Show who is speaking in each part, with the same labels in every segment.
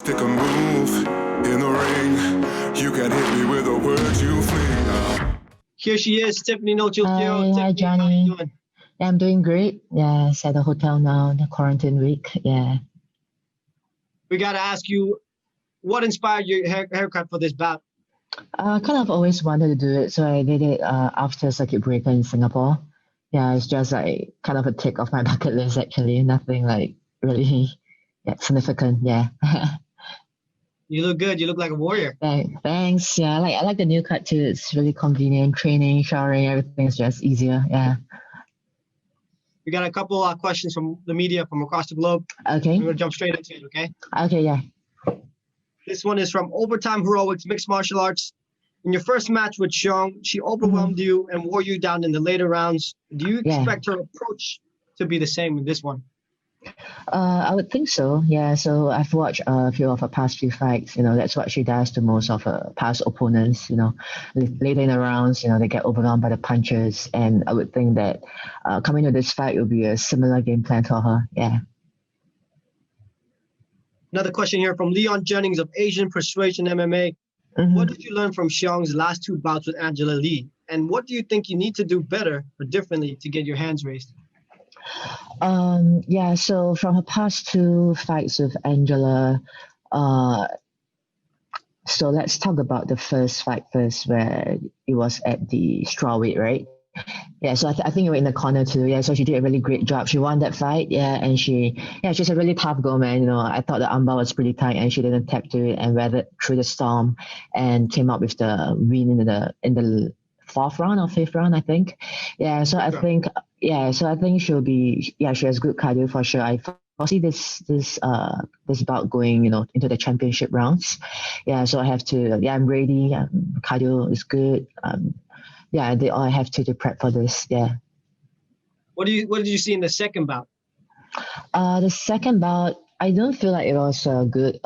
Speaker 1: Stick a move in the ring. You can hit me with the words you fling.
Speaker 2: Here she is, Tiffany Teo.
Speaker 3: Hi, Johnny.
Speaker 2: How you doing?
Speaker 3: Yeah, I'm doing great. Yeah, it's at the hotel now, the quarantine week. Yeah.
Speaker 2: We got to ask you, what inspired your haircut for this bout?
Speaker 3: Kind of always wanted to do it, so I did it after circuit breaker in Singapore. Yeah, it's just like kind of a tick off my bucket list actually. Nothing like really significant. Yeah.
Speaker 2: You look good. You look like a warrior.
Speaker 3: Thanks. Yeah, I like the new cut too. It's really convenient. Training, showering, everything's just easier. Yeah.
Speaker 2: We got a couple questions from the media from across the globe.
Speaker 3: Okay.
Speaker 2: We're gonna jump straight into it. Okay.
Speaker 3: Okay. Yeah.
Speaker 2: This one is from Overtime Heroics Mixed Martial Arts. In your first match with Xiong, she overwhelmed you and wore you down in the later rounds. Do you expect her approach to be the same in this one?
Speaker 3: I would think so. Yeah. So I've watched a few of her past few fights. That's what she does to most of her past opponents. Later in the rounds, they get overwhelmed by the punches, and I would think that coming to this fight will be a similar game plan for her. Yeah.
Speaker 2: Another question here from Leon Jennings of Asian Persuasion MMA. What did you learn from Xiong's last two bouts with Angela Lee? And what do you think you need to do better or differently to get your hands raised?
Speaker 3: Yeah, so from her past two fights with Angela, so let's talk about the first fight first, where it was at the strawweight, right? Yeah, so I think you were in the corner too. Yeah, so she did a really great job. She won that fight. Yeah, and she's a really tough girl, man. I thought the armbar was pretty tight, and she didn't tap to it and weathered through the storm, and came up with the win in the fourth round or fifth round, I think. Yeah, so I think she'll be. Yeah, she has good cardio for sure. I foresee this bout going, into the championship rounds. Yeah, so I have to. Yeah, I'm ready. Cardio is good. Yeah, they all have to prep for this. Yeah.
Speaker 2: What did you see in the second bout?
Speaker 3: The second bout, I don't feel like it was a good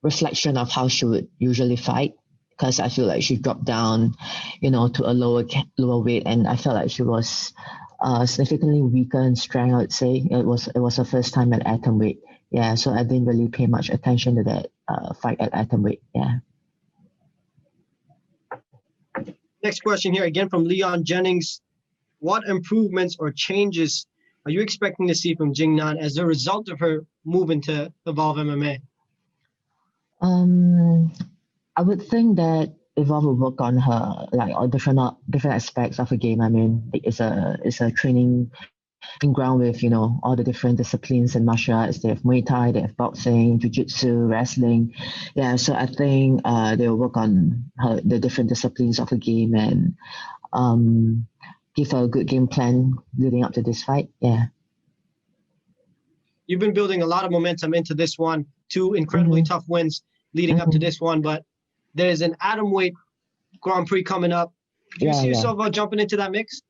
Speaker 3: reflection of how she would usually fight, because I feel like she dropped down, to a lower weight, and I felt like she was significantly weaker in strength. I would say it was her first time at atomweight. Yeah, so I didn't really pay much attention to that fight at atomweight. Yeah.
Speaker 2: Next question here, again from Leon Jennings. What improvements or changes are you expecting to see from Jing Nan as a result of her move into Evolve MMA?
Speaker 3: I would think that Evolve will work on her all different aspects of her game. I mean, it's a training ground with all the different disciplines and martial arts. They have Muay Thai, they have boxing, jiu-jitsu, wrestling. Yeah, so I think they'll work on the different disciplines of the game and give her a good game plan leading up to this fight. Yeah.
Speaker 2: You've been building a lot of momentum into this one, two incredibly tough wins leading up to this one, but there's an atomweight Grand Prix coming up. Do you see yourself jumping into that mix?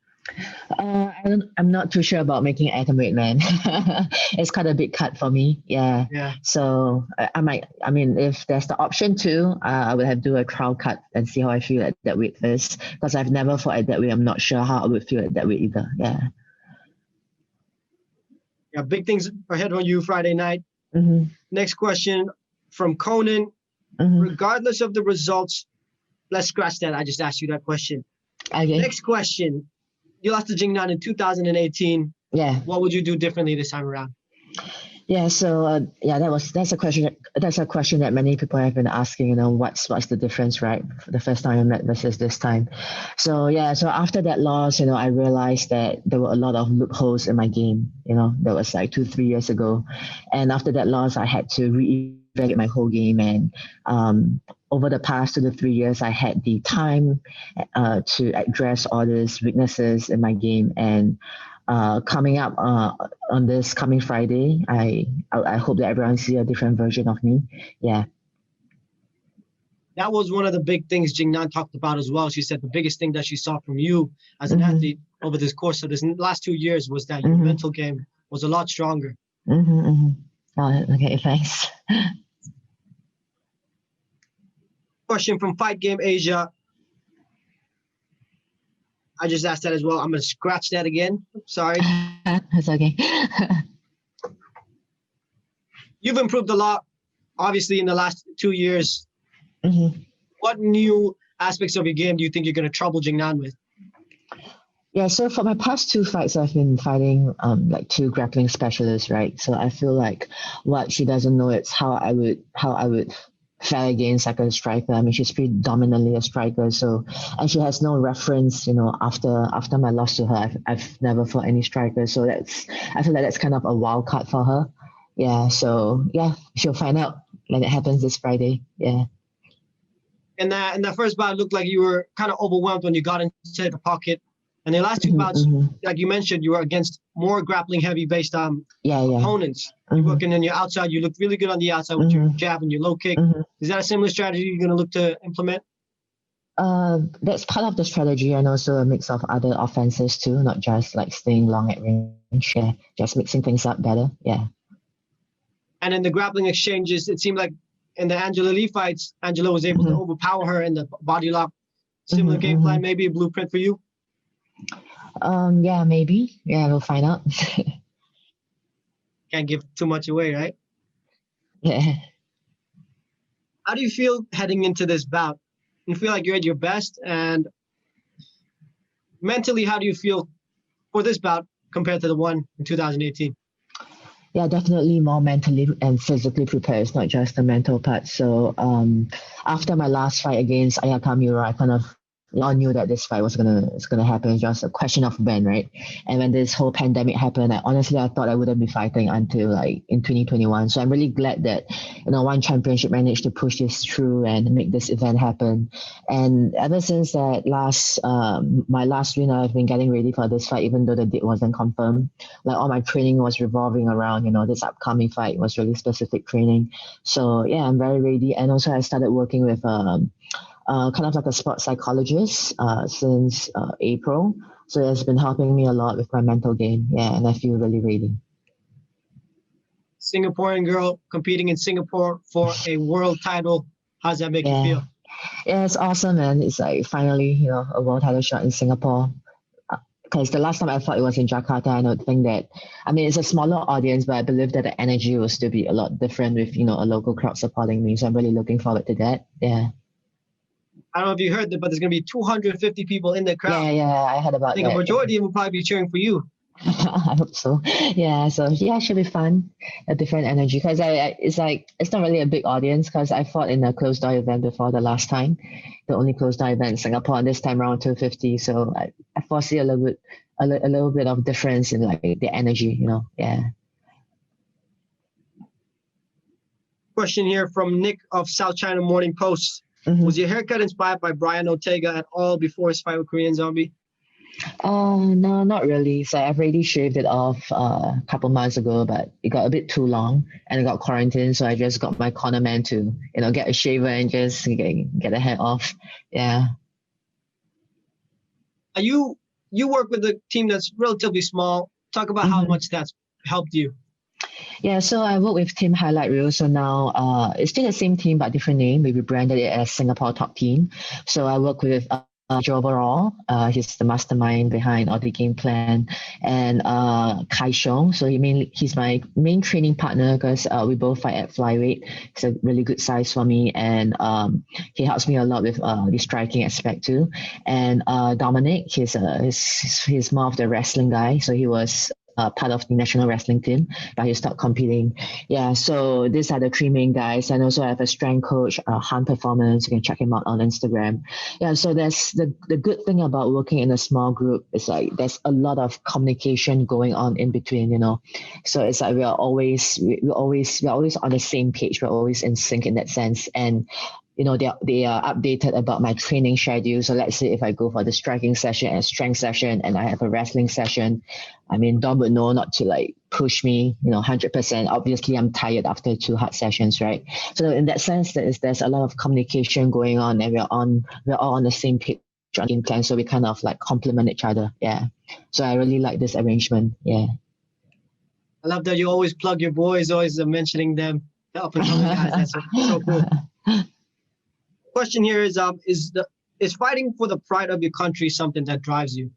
Speaker 3: I'm not too sure about making atomweight, man. It's kind of a big cut for me. Yeah. Yeah. So I might. I mean, if there's the option to, I would have to do a trial cut and see how I feel at that weight first. Because I've never fought at that weight. I'm not sure how I would feel at that weight either. Yeah.
Speaker 2: Yeah. Big things ahead on you Friday night. Next question from Conan. Regardless of the results, let's scratch that. I just asked you that question. Okay. Next question. You lost to Jing Nan in 2018. Yeah. What would you do differently this time around?
Speaker 3: Yeah. So that's a question. That's a question that many people have been asking. What's the difference, right? The first time I met versus this time. So yeah. So after that loss, I realized that there were a lot of loopholes in my game. That was like 2-3 years ago, and after that loss, I had to reevaluate my whole game. And over the past 2 to 3 years, I had the time to address all these weaknesses in my game. And coming up on this coming Friday, I hope that everyone sees a different version of me. Yeah.
Speaker 2: That was one of the big things Jing Nan talked about as well. She said the biggest thing that she saw from you as an athlete over this course of this last 2 years was that your mental game was a lot stronger.
Speaker 3: Oh, okay, thanks.
Speaker 2: Question from Fight Game Asia. I just asked that as well. I'm going to scratch that again. Sorry.
Speaker 3: That's okay.
Speaker 2: You've improved a lot, obviously, in the last 2 years. What new aspects of your game do you think you're going to trouble Jing Nan with?
Speaker 3: Yeah, so for my past two fights, I've been fighting like two grappling specialists, right? So I feel like what she doesn't know is how I would fare against like a striker. I mean, she's predominantly a striker, so and she has no reference, you know. After my loss to her, I've never fought any striker, so I feel like that's kind of a wild card for her. Yeah, so yeah, she'll find out when it happens this Friday. Yeah.
Speaker 2: In that first bout, it looked like you were kind of overwhelmed when you got into the pocket. And the last two bouts, like you mentioned, you were against more grappling heavy based opponents. You're working on your outside. You looked really good on the outside with your jab and your low kick. Is that a similar strategy you're going to look to implement?
Speaker 3: That's part of the strategy, and also a mix of other offenses too, not just like staying long at range. Yeah, just mixing things up better. Yeah.
Speaker 2: And in the grappling exchanges, it seemed like in the Angela Lee fights, Angela was able to overpower her in the body lock. Similar game plan, maybe a blueprint for you?
Speaker 3: Yeah, maybe. Yeah, we'll find out.
Speaker 2: Can't give too much away, right?
Speaker 3: Yeah.
Speaker 2: How do you feel heading into this bout? You feel like you're at your best, and mentally, how do you feel for this bout compared to the one in 2018?
Speaker 3: Yeah, definitely more mentally and physically prepared. It's not just the mental part. So after my last fight against Ayaka Miura, I kind of all knew that this fight was gonna happen. It's just a question of when, right? And when this whole pandemic happened, I thought I wouldn't be fighting until like in 2021. So I'm really glad that, you know, One Championship managed to push this through and make this event happen. And ever since that my last win, I've been getting ready for this fight, even though the date wasn't confirmed. Like all my training was revolving around, you know, this upcoming fight. It was really specific training. So yeah, I'm very ready. And also I started working with kind of like a sports psychologist since April. So it's been helping me a lot with my mental game. Yeah, and I feel really ready.
Speaker 2: Singaporean girl competing in Singapore for a world title. How's that make you feel?
Speaker 3: Yeah, it's awesome, man. It's like finally, you know, a world title shot in Singapore. Because the last time I thought it was in Jakarta, I don't think that, I mean, it's a smaller audience, but I believe that the energy will still be a lot different with, you know, a local crowd supporting me. So I'm really looking forward to that. Yeah.
Speaker 2: I don't know if you heard that, but there's going to be 250 people in the crowd.
Speaker 3: Yeah, I heard about that.
Speaker 2: I think a majority will probably be cheering for you.
Speaker 3: I hope so. Yeah, so yeah, it should be fun. A different energy, because it's not really a big audience, because I fought in a closed door event before the last time, the only closed door event in Singapore, and this time around 250. So I foresee a little bit of difference in like the energy, you know. Yeah.
Speaker 2: Question here from Nick of South China Morning Post. Was your haircut inspired by Brian Ortega at all before his fight with Korean Zombie?
Speaker 3: No, not really. So I've already shaved it off a couple months ago, but it got a bit too long and it got quarantined. So I just got my corner man to, you know, get a shaver and just get the hair off. Yeah.
Speaker 2: You work with a team that's relatively small. Talk about how much that's helped you. Yeah,
Speaker 3: so I work with Team Highlight Reel. So now it's still the same team but different name. We rebranded it as Singapore Top Team. So I work with Joe overall. He's the mastermind behind all the game plan, and Xiong. So he's my main training partner, because we both fight at flyweight. It's a really good size for me, and he helps me a lot with the striking aspect too. And Dominic, he's more of the wrestling guy. So he was part of the national wrestling team, but he stopped competing. Yeah, so these are the three main guys. And also I have a strength coach, Han Performance. You can check him out on Instagram. Yeah, so there's the good thing about working in a small group is like there's a lot of communication going on in between, you know. So it's like we're always on the same page. We're always in sync in that sense. And you know, they are updated about my training schedule. So let's say if I go for the striking session and strength session and I have a wrestling session, I mean, Dom would know not to like push me, you know, 100%. Obviously, I'm tired after 2 hard sessions, right? So in that sense, there's a lot of communication going on, and we're all on the same page on game plan. So we kind of like complement each other. Yeah. So I really like this arrangement. Yeah.
Speaker 2: I love that you always plug your boys, always mentioning them, the up and coming guys. That's so cool. Question here is fighting for the pride of your country something that drives you?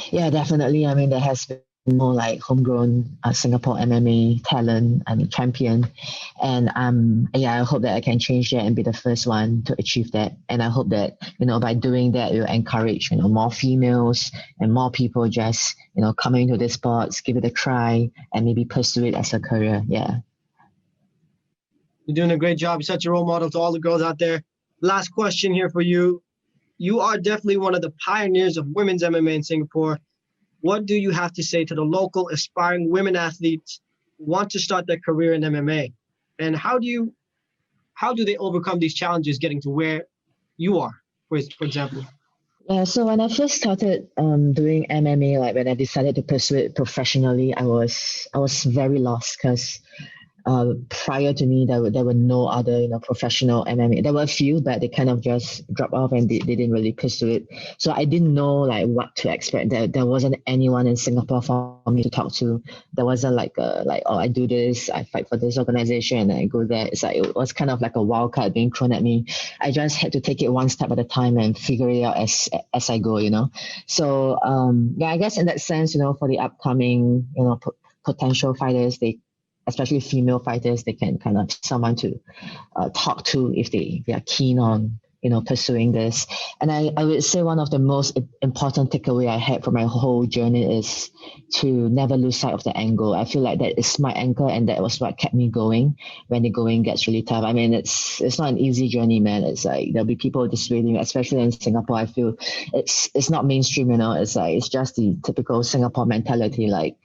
Speaker 3: Yeah, definitely. I mean, there has more like homegrown Singapore MMA talent and champion. And I hope that I can change that and be the first one to achieve that. And I hope that, by doing that, it will encourage, more females and more people just, coming into this sports, give it a try and maybe pursue it as a career. Yeah.
Speaker 2: You're doing a great job. You're such a role model to all the girls out there. Last question here for you. You are definitely one of the pioneers of women's MMA in Singapore. What do you have to say to the local aspiring women athletes who want to start their career in MMA? And how do they overcome these challenges getting to where you are, for example?
Speaker 3: Yeah, so when I first started doing MMA, like when I decided to pursue it professionally, I was very lost because prior to me, there were no other, professional MMA. There were a few, but they kind of just dropped off and they didn't really pursue it. So I didn't know like what to expect. There wasn't anyone in Singapore for me to talk to. There wasn't oh, I do this, I fight for this organization, and I go there. It's like it was kind of like a wild card being thrown at me. I just had to take it one step at a time and figure it out as I go, So I guess in that sense, for the upcoming, potential fighters, especially female fighters, they can kind of someone to talk to if they are keen on, pursuing this. And I would say one of the most important takeaway I had from my whole journey is to never lose sight of the angle. I feel like that is my anchor, and that was what kept me going when the going gets really tough. I mean, it's not an easy journey, man. It's like there'll be people dissuading, especially in Singapore. I feel it's not mainstream, It's like it's just the typical Singapore mentality, like,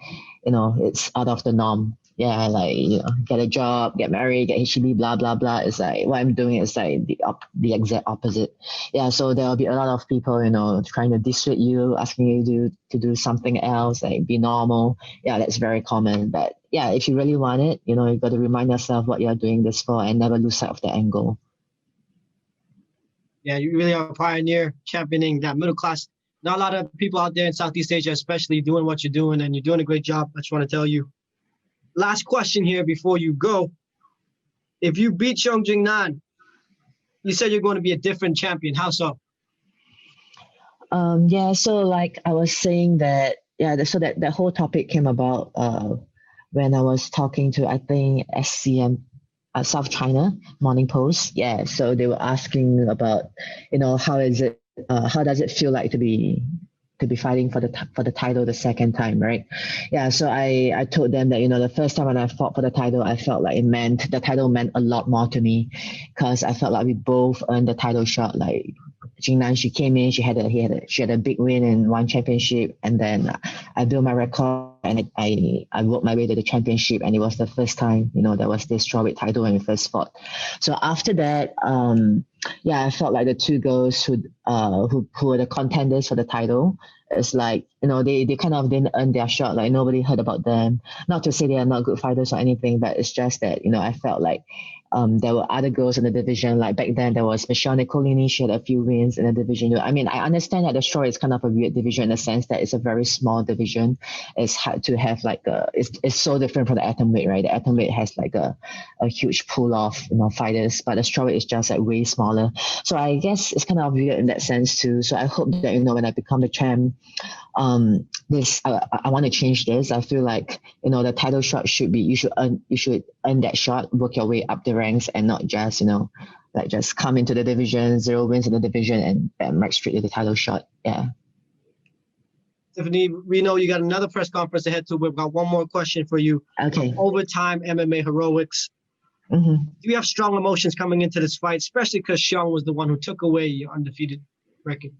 Speaker 3: it's out of the norm. Yeah, like, get a job, get married, get HEB, blah, blah, blah. It's like what I'm doing is like the exact opposite. Yeah, so there will be a lot of people, trying to dissuade you, asking you to do something else, like be normal. Yeah, that's very common. But yeah, if you really want it, you got to remind yourself what you're doing this for and never lose sight of the angle.
Speaker 2: Yeah, you really are a pioneer, championing that middle class. Not a lot of people out there in Southeast Asia, especially doing what you're doing, and you're doing a great job. I just want to tell you. Last question here before you go. If you beat Xiong Jingnan, you said you're going to be a different champion. How so?
Speaker 3: So like I was saying that, so that whole topic came about when I was talking to, I think, SCM, South China Morning Post. Yeah, so they were asking about, how does it feel like to be fighting for the title the second time, right? Yeah, so I told them that, the first time when I fought for the title, I felt like the title meant a lot more to me because I felt like we both earned the title shot. Like Jing Nan, she came in, she had a big win in one championship, and then I built my record and I worked my way to the championship, and it was the first time, there was this strawweight title when we first fought. So after that, I felt like the two girls who were the contenders for the title, it's like, they kind of didn't earn their shot. Like nobody heard about them. Not to say they are not good fighters or anything, but it's just that, I felt like there were other girls in the division. Like back then, there was Michelle Nicolini. She had a few wins in the division. I mean, I understand that the strawweight is kind of a weird division in the sense that it's a very small division. It's hard to have it's so different from the atomweight, right? The atomweight has like a huge pool of fighters, but the strawweight is just like way smaller. So I guess it's kind of weird in that sense too. So I hope that when I become the champ, I want to change this. I feel like the title shot should be you should earn that shot, work your way up the ranks, and not just just come into the division, 0 wins in the division, and right straight to the title shot. Yeah.
Speaker 2: Tiffany, we know you got another press conference ahead too. We've got one more question for you.
Speaker 3: Okay.
Speaker 2: Overtime MMA heroics.
Speaker 3: Mm-hmm.
Speaker 2: Do you have strong emotions coming into this fight, especially because Xiong was the one who took away your undefeated record?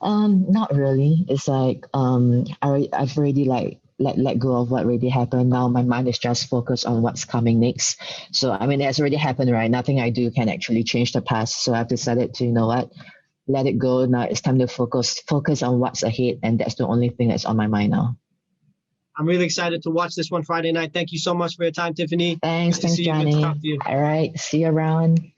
Speaker 3: Not really. It's like I've already let go of what already happened. Now my mind is just focused on what's coming next. So I mean, it's already happened, right? Nothing I do can actually change the past. So I've decided to, let it go. Now it's time to focus on what's ahead, and that's the only thing that's on my mind now.
Speaker 2: I'm really excited to watch this one Friday night. Thank you so much for your time, Tiffany.
Speaker 3: Thanks, Johnny.
Speaker 2: Good to talk to you.
Speaker 3: All right, see you around.